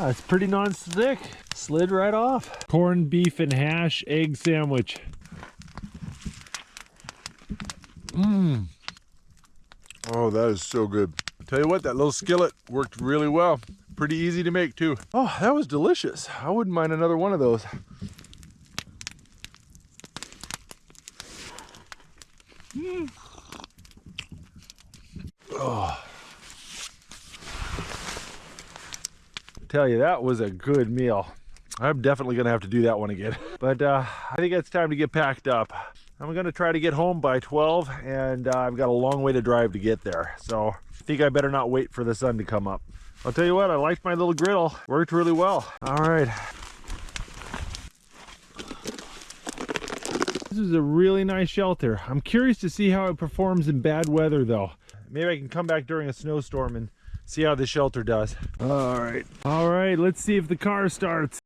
Ah, it's pretty non-stick. Slid right off. Corned beef and hash egg sandwich. Mmm. Oh, that is so good. I'll tell you what, that little skillet worked really well. Pretty easy to make too. Oh, that was delicious. I wouldn't mind another one of those. Mm. Oh. Tell you, that was a good meal. I'm definitely gonna have to do that one again. But I think it's time to get packed up. I'm gonna try to get home by 12, and I've got a long way to drive to get there. So I think I better not wait for the sun to come up. I'll tell you what, I liked my little griddle. Worked really well. All right. This is a really nice shelter. I'm curious to see how it performs in bad weather though. Maybe I can come back during a snowstorm and see how the shelter does. All right, let's see if the car starts.